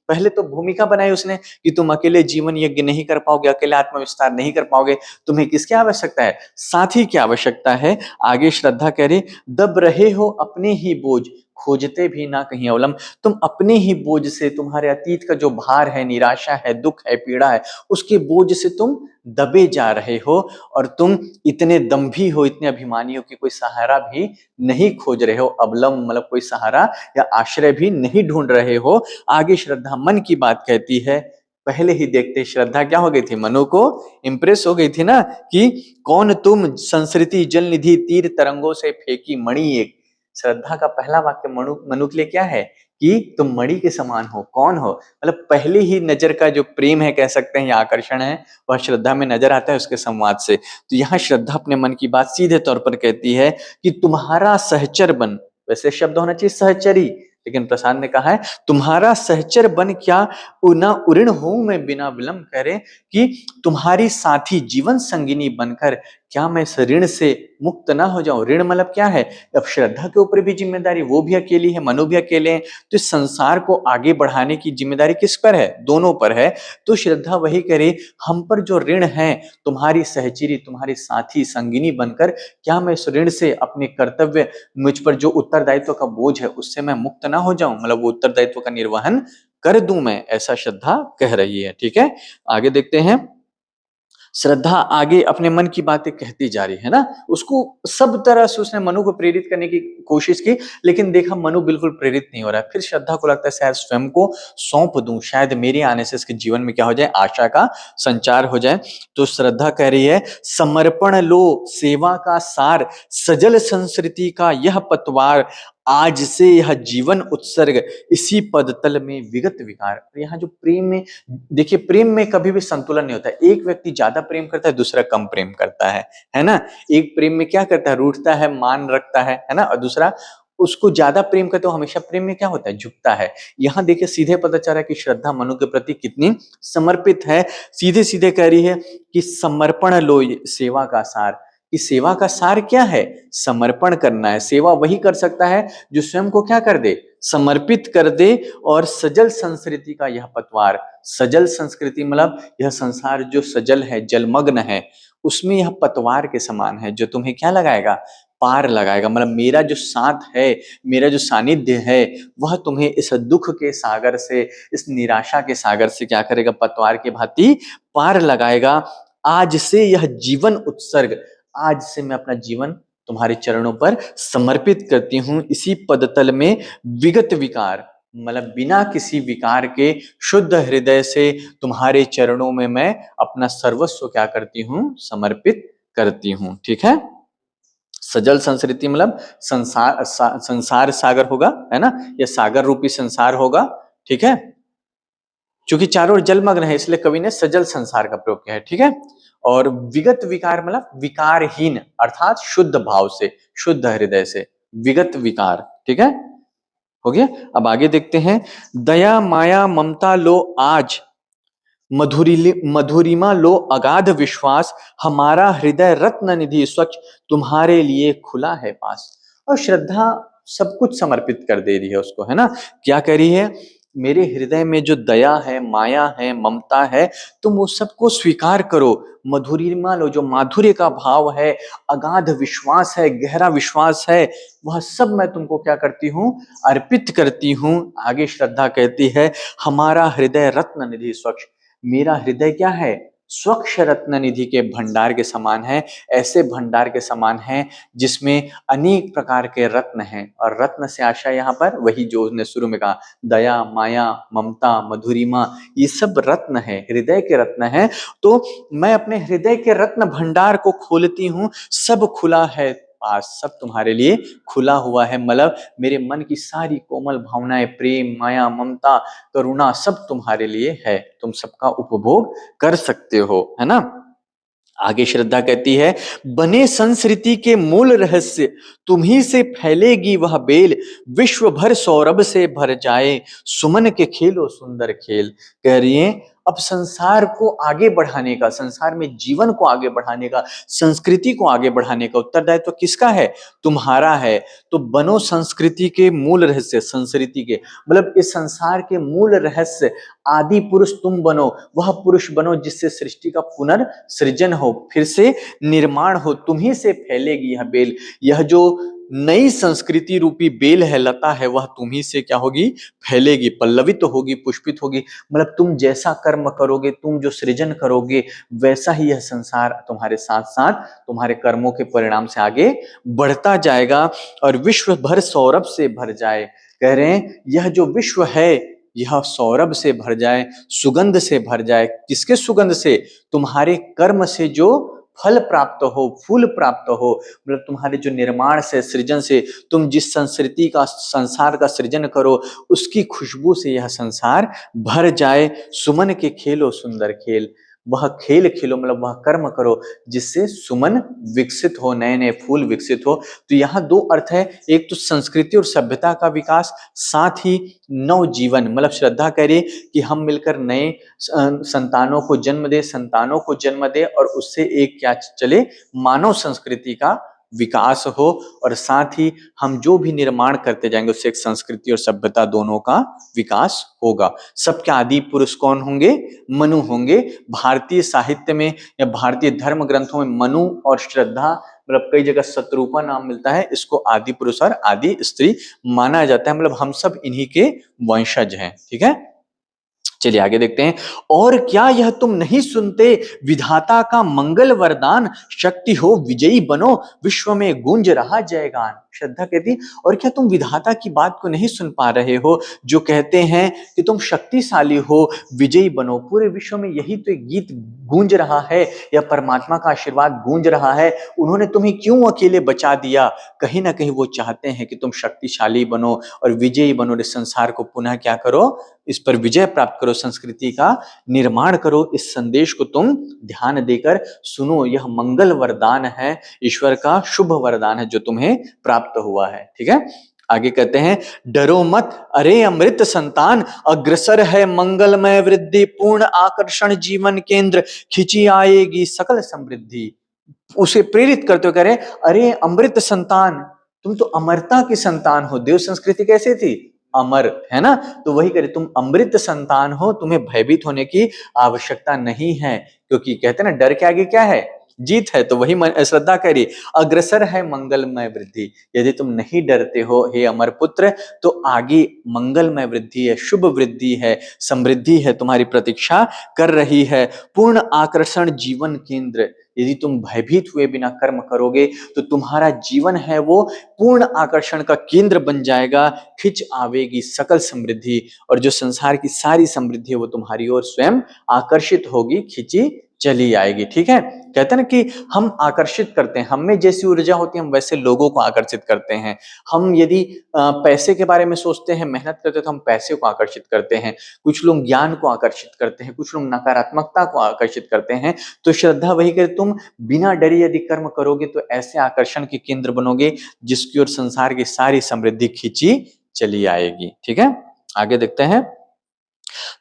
पहले तो भूमिका बनाई उसने कि तुम अकेले जीवन यज्ञ नहीं कर पाओगे, अकेले आत्मविस्तार नहीं कर पाओगे, तुम्हें किसकी आवश्यकता है? साथी की आवश्यकता है। आगे श्रद्धा कह रही दब रहे हो अपने ही बोझ, खोजते भी ना कहीं अवलंब। तुम अपने ही बोझ से, तुम्हारे अतीत का जो भार है, निराशा है, दुख है, पीड़ा है, उसके बोझ से तुम दबे जा रहे हो, और तुम इतने दम्भी हो, इतने अभिमानी हो कि कोई सहारा भी नहीं खोज रहे हो। अवलंब मतलब कोई सहारा या आश्रय भी नहीं ढूंढ रहे हो। आगे श्रद्धा मन की बात कहती है। पहले ही देखते श्रद्धा क्या हो गई थी? मनु को इंप्रेस हो गई थी ना कि कौन तुम संस्कृति जल निधि तीर तरंगों से फेंकी मणि एक। श्रद्धा का पहला वाक्य मनु के लिए क्या है कि तुम मणि के समान हो। कौन हो? मतलब पहले ही नजर का जो प्रेम है, कह सकते हैं, या आकर्षण है, वह श्रद्धा में नजर आता है उसके संवाद से। तो यहाँ श्रद्धा अपने मन की बात सीधे तौर पर कहती है कि तुम्हारा सहचर बन, वैसे शब्द होना चाहिए सहचरी, लेकिन प्रसाद ने कहा है तुम्हारा सहचर बन क्या ना उऋण हूं मैं बिना विलंब। कह रहे कि तुम्हारी साथी जीवन संगिनी बनकर क्या मैं इस ऋण से मुक्त ना हो जाऊं। ऋण मतलब क्या है? अब श्रद्धा के ऊपर भी जिम्मेदारी, वो भी अकेली है, मनु भी अकेले हैं, तो इस संसार को आगे बढ़ाने की जिम्मेदारी किस पर है? दोनों पर है। तो श्रद्धा वही करे, हम पर जो ऋण है, तुम्हारी सहचरी, तुम्हारी साथी, संगिनी बनकर क्या मैं इस ऋण से, अपने कर्तव्य, मुझ पर जो उत्तरदायित्व का बोझ है, उससे मैं मुक्त ना हो जाऊं, मतलब वो उत्तरदायित्व का निर्वहन कर दूं मैं, ऐसा श्रद्धा कह रही है। ठीक है, आगे देखते हैं। श्रद्धा आगे अपने मन की बातें कहती जा रही है ना। उसको सब तरह से उसने मनु को प्रेरित करने की कोशिश की, लेकिन देखा मनु बिल्कुल प्रेरित नहीं हो रहा है। फिर श्रद्धा को लगता है शायद स्वयं को सौंप दूं, शायद मेरे आने से इसके जीवन में क्या हो जाए, आशा का संचार हो जाए। तो श्रद्धा कह रही है समर्पण लो सेवा का सार, सजल संस्कृति का यह पतवार, आज से यह जीवन उत्सर्ग, इसी पद तल में विगत विकार। यहाँ जो प्रेम में, देखिए प्रेम में कभी भी संतुलन नहीं होता है। एक व्यक्ति ज्यादा प्रेम करता है, दूसरा कम प्रेम करता है ना। एक प्रेम में क्या करता है, रूठता है, मान रखता है ना, और दूसरा उसको ज्यादा प्रेम करते हो, हमेशा प्रेम में क्या होता है, झुकता है। यहाँ देखिए सीधे पता चल रहा है कि श्रद्धा मनु के प्रति कितनी समर्पित है। सीधे सीधे कह रही है कि समर्पण लो सेवा का सार। कि सेवा का सार क्या है? समर्पण करना है। सेवा वही कर सकता है जो स्वयं को क्या कर दे, समर्पित कर दे। और सजल संस्कृति का यह पतवार, सजल संस्कृति मतलब यह संसार जो सजल है, जलमग्न है, उसमें यह पतवार के समान है, जो तुम्हें क्या लगाएगा, पार लगाएगा। मतलब मेरा जो साथ है, मेरा जो सानिध्य है, वह तुम्हें इस दुख के सागर से, इस निराशा के सागर से क्या करेगा, पतवार की भांति पार लगाएगा। आज से यह जीवन उत्सर्ग, आज से मैं अपना जीवन तुम्हारे चरणों पर समर्पित करती हूं। इसी पदतल में विगत विकार, मतलब बिना किसी विकार के शुद्ध हृदय से तुम्हारे चरणों में मैं अपना सर्वस्व क्या करती हूं, समर्पित करती हूं। ठीक है, सजल संस्कृति मतलब संसार सागर होगा, है ना, यह सागर रूपी संसार होगा। ठीक है, क्योंकि चारों ओर जलमग्न है, इसलिए कवि ने सजल संसार का प्रयोग किया है। ठीक है, और विगत विकार मतलब विकारहीन, अर्थात शुद्ध भाव से, शुद्ध हृदय से, विगत विकार। ठीक है, हो गया। अब आगे देखते हैं। दया माया ममता लो आज, मधुरिमा लो अगाध विश्वास, हमारा हृदय रत्न निधि स्वच्छ, तुम्हारे लिए खुला है पास। और श्रद्धा सब कुछ समर्पित कर दे रही है उसको, है ना। क्या कह रही है मेरे हृदय में जो दया है, माया है, ममता है, तुम वो सबको स्वीकार करो। मधुरिमा लो, जो माधुर्य का भाव है, अगाध विश्वास है, गहरा विश्वास है, वह सब मैं तुमको क्या करती हूँ, अर्पित करती हूँ। आगे श्रद्धा कहती है, हमारा हृदय रत्न निधि स्वच्छ। मेरा हृदय क्या है, स्वच्छ रत्न निधि के भंडार के समान है। ऐसे भंडार के समान है जिसमें अनेक प्रकार के रत्न हैं। और रत्न से आशा यहाँ पर वही जो उसने शुरू में कहा, दया, माया, ममता, मधुरिमा, ये सब रत्न है, हृदय के रत्न है। तो मैं अपने हृदय के रत्न भंडार को खोलती हूँ, सब खुला है पास, सब तुम्हारे लिए खुला हुआ है। मतलब मेरे मन की सारी कोमल भावनाएं, प्रेम, माया, ममता, करुणा, सब तुम्हारे लिए है, तुम सबका उपभोग कर सकते हो, है ना। आगे श्रद्धा कहती है, बने संस्कृति के मूल रहस्य, तुम्ही से फैलेगी वह बेल, विश्व भर सौरभ से भर जाए, सुमन के खेलो सुंदर खेल। कह रही है, अब संसार को आगे बढ़ाने का, संसार में जीवन को आगे बढ़ाने का, संस्कृति को आगे बढ़ाने का उत्तरदायित्व किसका है, तुम्हारा है। तो बनो संस्कृति के मूल रहस्य, संस्कृति के मतलब इस संसार के मूल रहस्य, आदि पुरुष तुम बनो, वह पुरुष बनो जिससे सृष्टि का पुनर्सृजन हो, फिर से निर्माण हो। तुम्ही से फैलेगी यह बेल, यह जो नई संस्कृति रूपी बेल है, लता है, वह तुम्ही से क्या होगी, फैलेगी, पल्लवित तो होगी, पुष्पित होगी। मतलब तुम जैसा कर्म करोगे, तुम जो सृजन करोगे, वैसा ही यह संसार तुम्हारे साथ साथ तुम्हारे कर्मों के परिणाम से आगे बढ़ता जाएगा और विश्व भर सौरभ से भर जाए। कह रहे हैं, यह जो विश्व है यह सौरभ से भर जाए, सुगंध से भर जाए। किसके सुगंध से, तुम्हारे कर्म से जो फल प्राप्त हो, फूल प्राप्त हो, मतलब तुम्हारे जो निर्माण से, सृजन से, तुम जिस संस्कृति का, संसार का सृजन करो, उसकी खुशबू से यह संसार भर जाए। सुमन के खेलो सुंदर खेल, वह खेल खेलो, मतलब वह कर्म करो जिससे सुमन विकसित हो, नए नए फूल विकसित हो। तो यहाँ दो अर्थ है, एक तो संस्कृति और सभ्यता का विकास, साथ ही नव जीवन। मतलब श्रद्धा कह रही कि हम मिलकर नए संतानों को जन्म दे, संतानों को जन्म दे, और उससे एक क्या चले, मानव संस्कृति का विकास हो, और साथ ही हम जो भी निर्माण करते जाएंगे उससे एक संस्कृति और सभ्यता दोनों का विकास होगा। सबके आदि पुरुष कौन होंगे, मनु होंगे। भारतीय साहित्य में या भारतीय धर्म ग्रंथों में मनु और श्रद्धा, मतलब कई जगह शत्रुपा नाम मिलता है, इसको आदि पुरुष और आदि स्त्री माना जाता है। मतलब हम सब इन्हीं के वंशज हैं, ठीक है। चलिए आगे देखते हैं। और क्या यह तुम नहीं सुनते, विधाता का मंगल वरदान, शक्ति हो विजयी बनो, विश्व में गूंज रहा जयगान। श्रद्धा कहती, और क्या तुम विधाता की बात को नहीं सुन पा रहे हो, जो कहते हैं कि तुम शक्तिशाली हो, विजयी बनो। पूरे विश्व में यही तो एक गीत गूंज रहा है, या परमात्मा का आशीर्वाद गूंज रहा है। उन्होंने तुम्हें क्यों अकेले बचा दिया, कहीं ना कहीं वो चाहते हैं कि तुम शक्तिशाली बनो और विजयी बनो, इस संसार को पुनः क्या करो, इस पर विजय प्राप्त करो, संस्कृति का निर्माण करो। इस संदेश को तुम ध्यान देकर सुनो, यह मंगल वरदान है, ईश्वर का शुभ वरदान है जो तुम्हें प्राप्त हुआ है, ठीक है। आगे कहते हैं, डरो मत अरे अमृत संतान, अग्रसर है मंगलमय वृद्धि, पूर्ण आकर्षण जीवन केंद्र, खिंची आएगी सकल समृद्धि। उसे प्रेरित करते हुए कह रहे, अरे अमृत संतान, तुम तो अमरता की संतान हो। देव संस्कृति कैसे थी, अमर, है ना। तो वही करे, तुम अमृत संतान हो, तुम्हें भयभीत होने की आवश्यकता नहीं है, क्योंकि कहते हैं ना, डर के आगे क्या है, जीत है। तो वही श्रद्धा कह रही, अग्रसर है मंगलमय वृद्धि। यदि तुम नहीं डरते हो हे अमर पुत्र, तो आगे मंगलमय वृद्धि है, शुभ वृद्धि है, समृद्धि है, तुम्हारी प्रतीक्षा कर रही है। पूर्ण आकर्षण जीवन केंद्र, यदि तुम भयभीत हुए बिना कर्म करोगे तो तुम्हारा जीवन है वो पूर्ण आकर्षण का केंद्र बन जाएगा, खिंच आवेगी सकल समृद्धि, और जो संसार की सारी समृद्धि है वो तुम्हारी ओर स्वयं आकर्षित होगी, खिंची चली आएगी, ठीक है। कहते हैं ना कि हम आकर्षित करते हैं, हम में जैसी ऊर्जा होती है हम वैसे लोगों को आकर्षित करते हैं। हम यदि पैसे के बारे में सोचते हैं, मेहनत करते हैं, तो हम पैसे को आकर्षित करते हैं। कुछ लोग ज्ञान को आकर्षित करते हैं, कुछ लोग नकारात्मकता को आकर्षित करते हैं। तो श्रद्धा वही करे, तुम बिना डरे यदि कर्म करोगे तो ऐसे आकर्षण के केंद्र बनोगे जिसकी ओर संसार की सारी समृद्धि खिंची चली आएगी, ठीक है। आगे देखते हैं,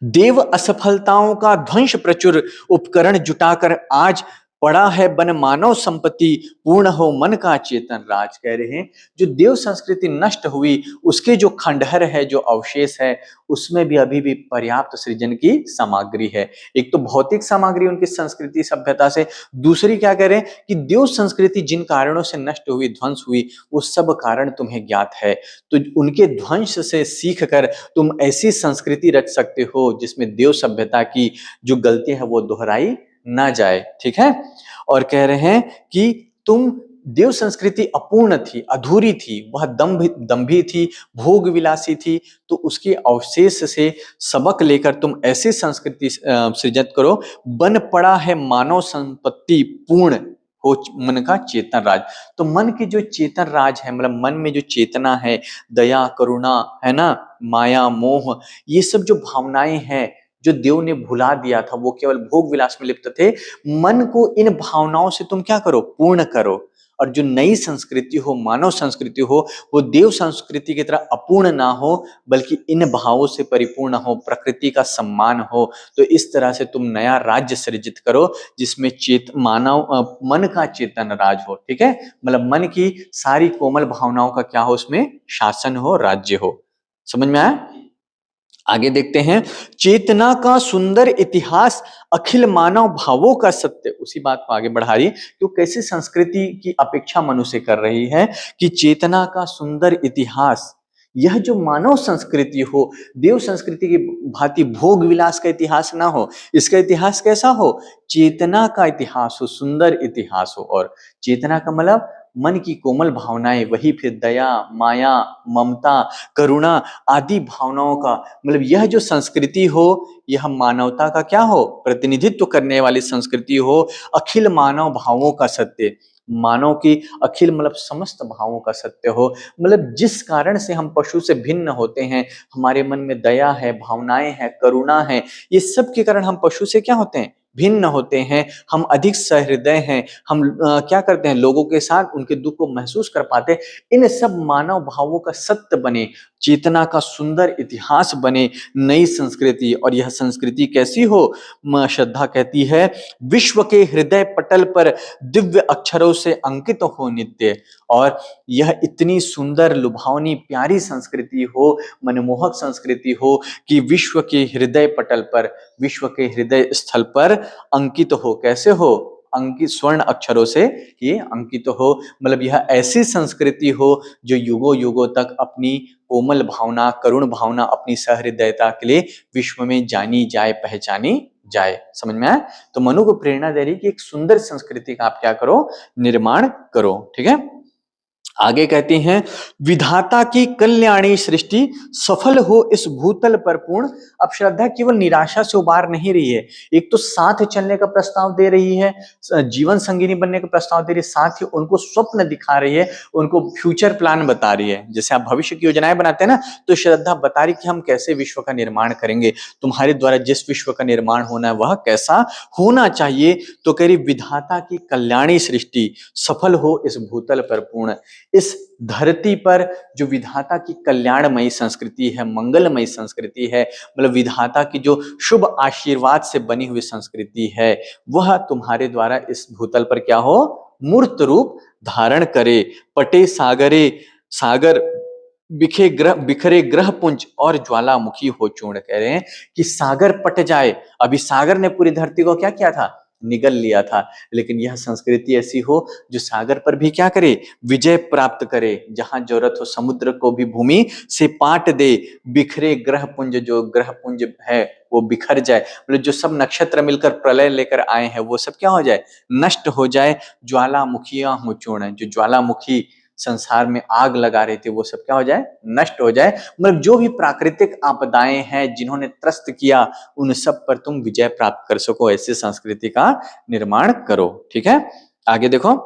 देव असफलताओं का ध्वंस प्रचुर, उपकरण जुटाकर आज पड़ा है बन मानव संपत्ति, पूर्ण हो मन का चेतन राज। कह रहे हैं जो देव संस्कृति नष्ट हुई उसके जो खंडहर है, जो अवशेष है, उसमें भी अभी भी पर्याप्त सृजन की सामग्री है। एक तो भौतिक सामग्री उनकी संस्कृति सभ्यता से, दूसरी क्या कह रहे हैं कि देव संस्कृति जिन कारणों से नष्ट हुई, ध्वंस हुई, वो सब कारण तुम्हें ज्ञात है। तो उनके ध्वंस से सीख कर तुम ऐसी संस्कृति रच सकते हो जिसमें देव सभ्यता की जो गलती है वो दोहराई ना जाए। ठीक है। और कह रहे हैं कि तुम देव संस्कृति अपूर्ण थी, अधूरी थी, वह दंभी थी, भोग विलासी थी, तो उसके अवशेष से सबक लेकर तुम ऐसी संस्कृति सृजित करो, बन पड़ा है मानव संपत्ति, पूर्ण हो मन का चेतन राज। तो मन की जो चेतन राज है, मतलब मन में जो चेतना है, दया, करुणा, है ना, माया, मोह, ये सब जो भावनाएं हैं जो देव ने भुला दिया था, वो केवल भोग विलास में लिप्त थे, मन को इन भावनाओं से तुम क्या करो, पूर्ण करो। और जो नई संस्कृति हो, मानव संस्कृति हो, वो देव संस्कृति की तरह अपूर्ण ना हो, बल्कि इन भावों से परिपूर्ण हो, प्रकृति का सम्मान हो। तो इस तरह से तुम नया राज्य सृजित करो जिसमें मन का चेतन राज हो। ठीक है, मतलब मन की सारी कोमल भावनाओं का क्या हो, उसमें शासन हो, राज्य हो। समझ में आया? आगे देखते हैं, चेतना का सुंदर इतिहास, अखिल मानव भावों का सत्य। उसी बात को आगे बढ़ा रही, तो कैसे संस्कृति की अपेक्षा मनुष्य कर रही है कि चेतना का सुंदर इतिहास, यह जो मानव संस्कृति हो, देव संस्कृति की भांति भोग विलास का इतिहास ना हो, इसका इतिहास कैसा हो, चेतना का इतिहास हो, सुंदर इतिहास हो। और चेतना का मतलब मन की कोमल भावनाएं, वही फिर दया, माया, ममता, करुणा आदि भावनाओं का, मतलब यह जो संस्कृति हो, यह मानवता का क्या हो, प्रतिनिधित्व करने वाली संस्कृति हो, अखिल मानव भावों का सत्य। मानव की अखिल मतलब समस्त भावों का सत्य हो, मतलब जिस कारण से हम पशु से भिन्न होते हैं, हमारे मन में दया है, भावनाएं हैं, करुणा है, ये सब के कारण हम पशु से क्या होते हैं, भिन्न होते हैं। हम अधिक सहृदय हैं, हम क्या करते हैं, लोगों के साथ उनके दुख को महसूस कर पाते हैं। इन सब मानव भावों का सत्य बने, चेतना का सुंदर इतिहास बने, नई संस्कृति। और यह संस्कृति कैसी हो, श्रद्धा कहती है, विश्व के हृदय पटल पर दिव्य अक्षरों से अंकित हो नित्य। और यह इतनी सुंदर, लुभावनी, प्यारी संस्कृति हो, मनमोहक संस्कृति हो कि विश्व के हृदय पटल पर, विश्व के हृदय स्थल पर अंकित हो। कैसे हो, अंकित, स्वर्ण अक्षरों से ये अंकित हो, मतलब यह ऐसी संस्कृति हो जो युगों युगों तक अपनी कोमल भावना, करुण भावना, अपनी सहृदयता के लिए विश्व में जानी जाए, पहचानी जाए। समझ में आया? तो मनु को प्रेरणा दे रही कि एक सुंदर संस्कृति का आप क्या करो, निर्माण करो। ठीक है। आगे कहते हैं, विधाता की कल्याणी सृष्टि, सफल हो इस भूतल पर पूर्ण। अब श्रद्धा केवल निराशा से उबार नहीं रही है, एक तो साथ चलने का प्रस्ताव दे रही है, जीवन संगिनी बनने का प्रस्ताव दे रही है, साथ ही उनको स्वप्न दिखा रही है, उनको फ्यूचर प्लान बता रही है। जैसे आप भविष्य की योजनाएं बनाते हैं ना, तो श्रद्धा बता रही कि हम कैसे विश्व का निर्माण करेंगे, तुम्हारे द्वारा जिस विश्व का निर्माण होना है वह कैसा होना चाहिए। तो कह रही, विधाता की कल्याणी सृष्टि, सफल हो इस भूतल पर पूर्ण। इस धरती पर जो विधाता की कल्याणमयी संस्कृति है, मंगलमयी संस्कृति है, मतलब विधाता की जो शुभ आशीर्वाद से बनी हुई संस्कृति है, वह तुम्हारे द्वारा इस भूतल पर क्या हो, मूर्त रूप धारण करे। पटे सागरे सागर, बिखरे ग्रह पुंज और ज्वालामुखी हो चूर्ण। कह रहे हैं कि सागर पट जाए। अभी सागर ने पूरी धरती को क्या किया था, निगल लिया था, लेकिन यह संस्कृति ऐसी हो जो सागर पर भी क्या करे, विजय प्राप्त करे। जहां जरूरत हो समुद्र को भी भूमि से पाट दे। बिखरे ग्रह पुंज, जो ग्रह पुंज है वो बिखर जाए, मतलब जो सब नक्षत्र मिलकर प्रलय लेकर आए हैं वो सब क्या हो जाए, नष्ट हो जाए। ज्वालामुखियां हो चूर्ण, जो ज्वालामुखी संसार में आग लगा रहे थे वो सब क्या हो जाए, नष्ट हो जाए। मतलब जो भी प्राकृतिक आपदाएं हैं जिन्होंने त्रस्त किया, उन सब पर तुम विजय प्राप्त कर सको, ऐसी संस्कृति का निर्माण करो। ठीक है। आगे देखो,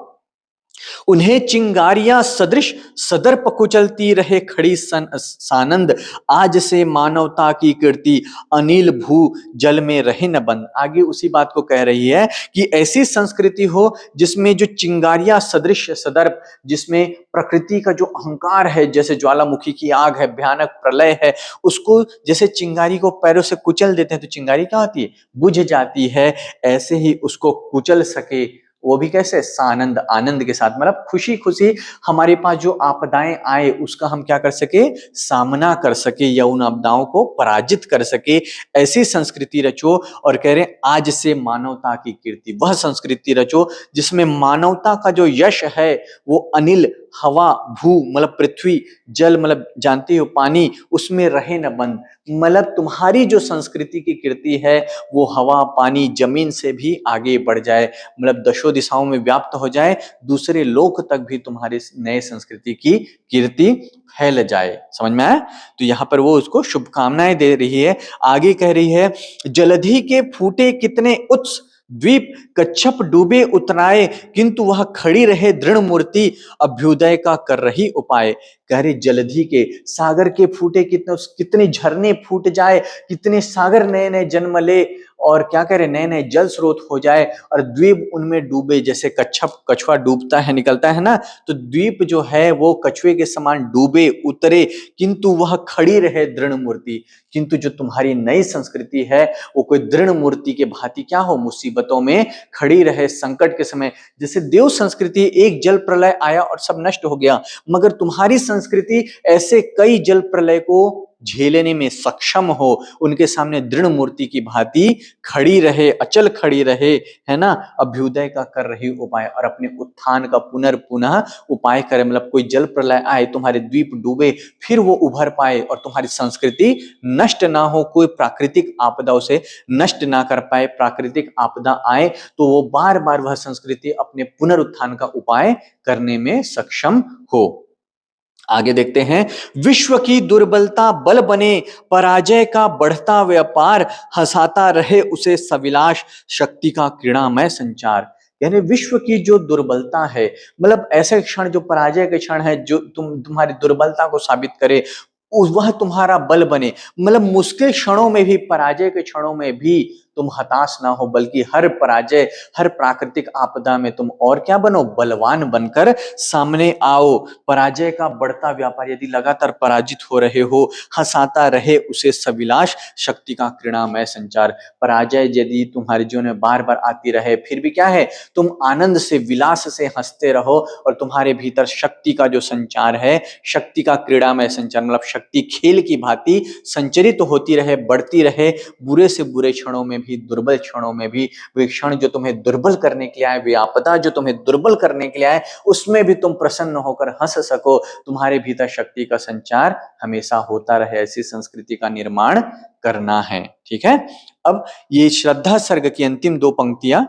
उन्हें चिंगारियां सदृश सदर्प कुचलती रहे खड़ी सानंद, आज से मानवता की कीर्ति अनिल भू जल में रहे न बंद। आगे उसी बात को कह रही है कि ऐसी संस्कृति हो जिसमें जो चिंगारियां सदृश सदर्प, जिसमें प्रकृति का जो अहंकार है, जैसे ज्वालामुखी की आग है, भयानक प्रलय है, उसको जैसे चिंगारी को पैरों से कुचल देते हैं तो चिंगारी क्या होती है, बुझ जाती है, ऐसे ही उसको कुचल सके, वो भी कैसे, सानंद, आनंद के साथ, मतलब खुशी खुशी हमारे पास जो आपदाएं आए उसका हम क्या कर सके, सामना कर सके या उन आपदाओं को पराजित कर सके, ऐसी संस्कृति रचो। और कह रहे आज से मानवता की कीर्ति, वह संस्कृति रचो जिसमें मानवता का जो यश है वो अनिल, हवा, भू मतलब पृथ्वी, जल मतलब जानते हो पानी, उसमें रहे न बंद। मतलब तुम्हारी जो संस्कृति की कीर्ति है वो हवा, पानी, जमीन से भी आगे बढ़ जाए, मतलब दशों दिशाओं में व्याप्त हो जाए, दूसरे लोक तक भी तुम्हारे नए संस्कृति की कीर्ति फैल जाए। समझ में आया? तो यहाँ पर वो उसको शुभकामनाएं दे रही है। आगे कह रही है, जलधि के फूटे कितने उत्स, द्वीप कच्छप डूबे उतराए, किंतु वह खड़ी रहे दृढ़ मूर्ति, अभ्युदय का कर रही उपाय। कह रही जलधि के, सागर के फूटे कितने, कितने झरने फूट जाए, कितने सागर नए नए जन्म ले, और क्या कह रहे नए नए जल स्रोत हो जाए, और द्वीप उनमें डूबे, जैसे कछुआ डूबता है निकलता है ना, तो द्वीप जो है वो कछुए के समान डूबे उतरे, किंतु वह खड़ी रहे दृढ़ मूर्ति। किंतु जो तुम्हारी नई संस्कृति है वो कोई दृढ़ मूर्ति के भांति क्या हो, मुसीबतों में खड़ी रहे, संकट के समय। जैसे देव संस्कृति एक जल प्रलय आया और सब नष्ट हो गया, मगर तुम्हारी संस्कृति ऐसे कई जल प्रलय को झेलने में सक्षम हो, उनके सामने दृढ़ मूर्ति की भांति खड़ी रहे, अचल खड़ी रहे, है ना, अभ्युदय का कर रही उपाय, और अपने उत्थान का पुनः उपाय करे। मतलब कोई जल प्रलय आए, तुम्हारे द्वीप डूबे, फिर वो उभर पाए और तुम्हारी संस्कृति नष्ट ना हो, कोई प्राकृतिक आपदा उसे नष्ट ना कर पाए। प्राकृतिक आपदा आए तो वो बार बार वह संस्कृति अपने पुनरुत्थान का उपाय करने में सक्षम हो। आगे देखते हैं, विश्व की दुर्बलता बल बने, पराजय का बढ़ता व्यापार, हंसाता रहे उसे सविलाश, शक्ति का क्रीड़ामय संचार। यानी विश्व की जो दुर्बलता है, मतलब ऐसे क्षण जो पराजय के क्षण है, जो तुम्हारी दुर्बलता को साबित करे, वह तुम्हारा बल बने। मतलब मुश्किल क्षणों में भी, पराजय के क्षणों में भी तुम हताश ना हो, बल्कि हर पराजय, हर प्राकृतिक आपदा में तुम और क्या बनो, बलवान बनकर सामने आओ। पराजय का बढ़ता व्यापार, यदि लगातार पराजित हो रहे हो, हंसाता रहे उसे सविलाश, शक्ति का क्रीड़ामय संचार। पराजय यदि तुम्हारे जीवन में बार बार आती रहे, फिर भी क्या है, तुम आनंद से, विलास से हंसते रहो, और तुम्हारे भीतर शक्ति का जो संचार है, शक्ति का क्रीड़ामय संचार, मतलब शक्ति खेल की भांति संचरित होती रहे, बढ़ती रहे, बुरे से बुरे क्षणों में भी, दुर्बल क्षणों में भी। वे क्षण जो तुम्हें दुर्बल करने के लिए आए, वे आपदा जो तुम्हें दुर्बल करने के लिए आए, उसमें भी तुम प्रसन्न होकर हंस सको। तुम्हारे भीतर शक्ति का संचार हमेशा होता रहे, ऐसी संस्कृति का निर्माण करना है। ठीक है, अब ये श्रद्धा सर्ग की अंतिम दो पंक्तियां,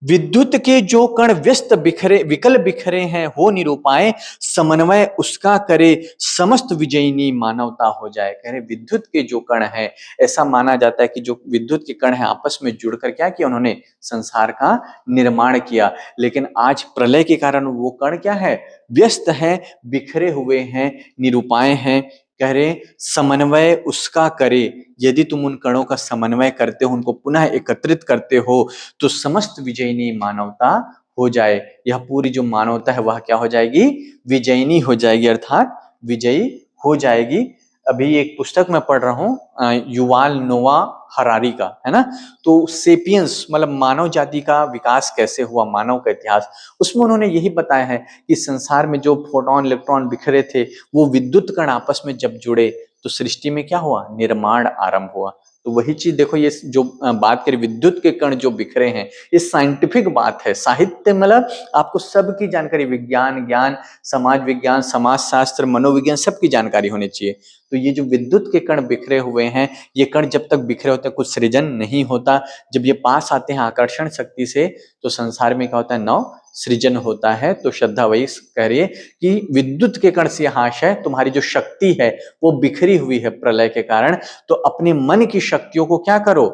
विद्युत के जो कण व्यस्त बिखरे, विकल बिखरे हैं हो निरूपाए, समन्वय उसका करे, समस्त विजयिनी मानवता हो जाए। कह रहे विद्युत के जो कण है, ऐसा माना जाता है कि जो विद्युत के कण है आपस में जुड़कर क्या किया, उन्होंने संसार का निर्माण किया। लेकिन आज प्रलय के कारण वो कण क्या है, व्यस्त है, बिखरे हुए हैं, निरूपाए हैं। कह रहे समन्वय उसका करे, यदि तुम उन कणों का समन्वय करते हो, उनको पुनः एकत्रित करते हो, तो समस्त विजयिनी मानवता हो जाए। यह पूरी जो मानवता है वह क्या हो जाएगी, विजयिनी हो जाएगी, अर्थात विजयी हो जाएगी। अभी एक पुस्तक मैं पढ़ रहा हूँ युवाल नोआ हरारी का, है ना, तो सेपियंस मतलब मानव जाति का विकास कैसे हुआ, मानव का इतिहास, उसमें उन्होंने यही बताया है कि संसार में जो प्रोटॉन इलेक्ट्रॉन बिखरे थे, वो विद्युत कण आपस में जब जुड़े तो सृष्टि में क्या हुआ, निर्माण आरंभ हुआ। तो वही चीज देखो, ये जो बात करें विद्युत के कण जो बिखरे हैं, ये साइंटिफिक बात है, साहित्य मतलब आपको सबकी जानकारी, विज्ञान, ज्ञान, समाज विज्ञान, समाजशास्त्र, मनोविज्ञान, सबकी जानकारी होनी चाहिए। तो ये जो विद्युत के कण बिखरे हुए हैं, ये कण जब तक बिखरे होते हैं कुछ सृजन नहीं होता, जब ये पास आते हैं आकर्षण शक्ति से, तो संसार में क्या होता है, नव सृजन होता है। तो श्रद्धा वही कह रही है कि विद्युत के कण से आशय, तुम्हारी जो शक्ति है वो बिखरी हुई है प्रलय के कारण, तो अपने मन की शक्तियों को क्या करो,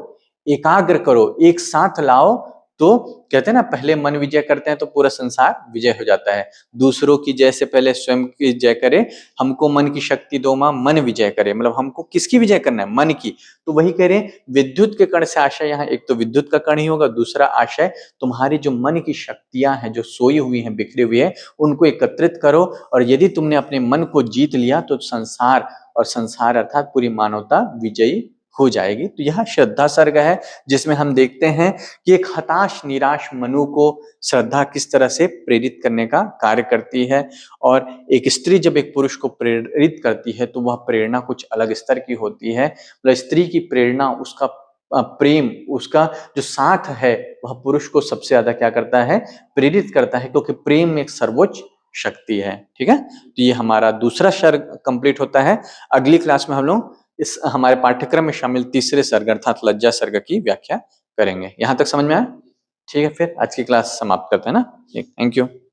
एकाग्र करो, एक साथ लाओ। तो कहते हैं ना, पहले मन विजय करते हैं तो पूरा संसार विजय हो जाता है। दूसरों की जय से पहले स्वयं की जय करे, हमको मन की शक्ति दो मां, मन विजय करे, मतलब हमको किसकी विजय करना है, मन की। तो वही कह रहे हैं, विद्युत के कण से आशय यहाँ एक तो विद्युत का कण ही होगा, दूसरा आशय तुम्हारी जो मन की शक्तियां हैं, जो सोई हुई हैं, बिखरी हुई है, उनको एकत्रित करो। और यदि तुमने अपने मन को जीत लिया तो संसार, और संसार अर्थात पूरी मानवता विजयी हो जाएगी। तो यह श्रद्धा सर्ग है, जिसमें हम देखते हैं कि एक हताश निराश मनु को श्रद्धा किस तरह से प्रेरित करने का कार्य करती है। और एक स्त्री जब एक पुरुष को प्रेरित करती है तो वह प्रेरणा कुछ अलग स्तर की होती है। मतलब स्त्री की प्रेरणा, उसका प्रेम, उसका जो साथ है, वह पुरुष को सबसे ज्यादा क्या करता है, प्रेरित करता है, क्योंकि प्रेम एक सर्वोच्च शक्ति है। ठीक है, तो ये हमारा दूसरा सर्ग कंप्लीट होता है। अगली क्लास में हम लोग इस हमारे पाठ्यक्रम में शामिल तीसरे सर्ग अर्थात लज्जा सर्ग की व्याख्या करेंगे। यहां तक समझ में आया? ठीक है, फिर आज की क्लास समाप्त करते हैं ना। Thank you.